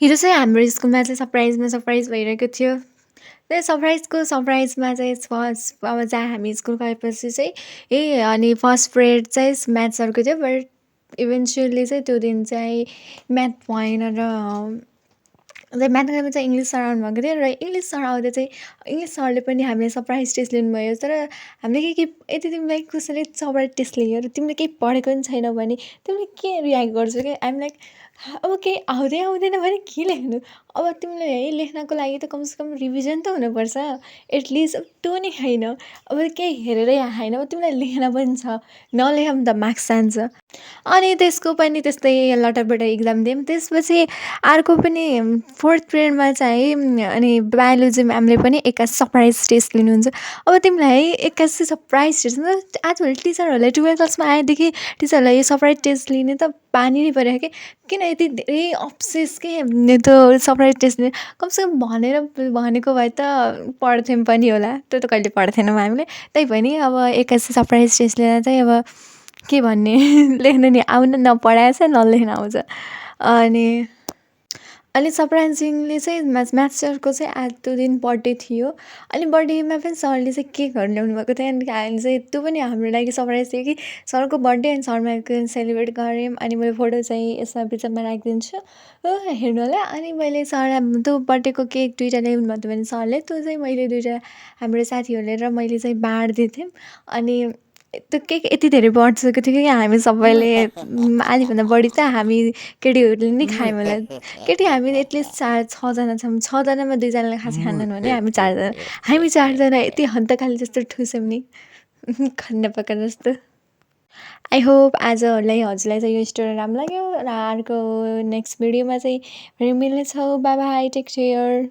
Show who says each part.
Speaker 1: हिजो चाहिँ हाम्रो स्कुलमा चाहिँ सरप्राइज भइरहेको थियो। त्यो सरप्राइजमा चाहिँ फर्स्ट अब जहाँ हामी स्कुल गएपछि चाहिँ अनि फर्स्ट पिरियड चाहिँ म्याथ सरको थियो। बट इभेन्चुअली चाहिँ त्यो दिन चाहिँ म्याथ भएन र म्याथ गर्दा चाहिँ इङ्ग्लिस सर आउनुभएको थियो र इङ्ग्लिस सर आउँदा चाहिँ इङ्ग्लिस सरले पनि हामीलाई सरप्राइज टेस्ट लिनुभयो। तर हामीले यदि तिमीलाई कसैले सरप्राइज टेस्ट लियो र तिमीले केही पढेको पनि छैन भने तिमीले के रियाक्ट गर्छौ क्या? आइएम लाइक अब केही आउँदैन भने के लेख्नु? अब तिमीले है लेख्नको लागि त कमसेकम रिभिजन त हुनुपर्छ। एटलिस्ट त्यो नि छैन। अब केही हेरेरै आएन, अब तिमीलाई लेख्न पनि छ, नलेख भने त मार्क्स जान्छ। अनि त्यसको पनि त्यस्तै लटरपटर एक्जाम दियौँ। त्यसपछि अर्को पनि फोर्थ पिरियडमा चाहिँ अनि बायोलोजी म्यामले पनि एक्कासी सरप्राइज टेस्ट लिनुहुन्छ। अब तिमीलाई है एक्कासी सरप्राइज टेस्ट आजभोलि टिचरहरूलाई 12 क्लासमा आएदेखि टिचरहरूलाई यो सरप्राइज टेस्ट लिने त बानी नै पऱ्यो क्या? किन यति धेरै अब्सेस के त्यो सरप्राइज टेस्ट लिने? कमसेकम भनेको भए त पढ्थ्यौँ पनि होला। त्यो त कहिले पढ्थेनौँ हामीले। त्यही पनि अब एक्कासी सरप्राइज टेस्ट लिँदा चाहिँ अब के भन्ने लेख्नु नि आउन नपढाएछ न लेख्न आउँछ। अनि अनि सरप्राइजिङली चाहिँ म्याथ सरको चाहिँ आज त्यो दिन बर्थडे थियो। अनि बर्थडेमा पनि सरले चाहिँ केकहरू ल्याउनु भएको थियो। अनि हामीले चाहिँ त्यो पनि हाम्रो लागि सरप्राइज थियो कि सरको बर्थडे अनि सरमा सेलिब्रेट गऱ्यौँ। अनि मैले फोटो चाहिँ यसमा पिक्चरमा राखिदिन्छु, हो हेर्नु होला। अनि मैले सरलाई त्यो बर्थडेको केक 2टा ल्याउनु भएको थियो भने सरले त्यो चाहिँ मैले 2टा हाम्रो साथीहरूले र मैले चाहिँ बाँडिदिएको थियौँ। अनि त्यो केक यति धेरै बाँडिसकेको थियो कि हामी सबैले आधीभन्दा बढी त हामी केटीहरूले नि खायौँ होला। केटी हामी एटलिस्ट 6जना छौँ। 6जनामा 2जनाले खासै खान्दैनौँ भने हामी 4जना यति हन्तकाली जस्तो ठुस्यौँ नि खन्न पका जस्तो। आई होप आजहरूलाई हजुरलाई चाहिँ यो स्टोरी राम्रो लाग्यो र अर्को नेक्स्ट भिडियोमा चाहिँ फेरि मिल्नेछौँ। Bye bye, take care.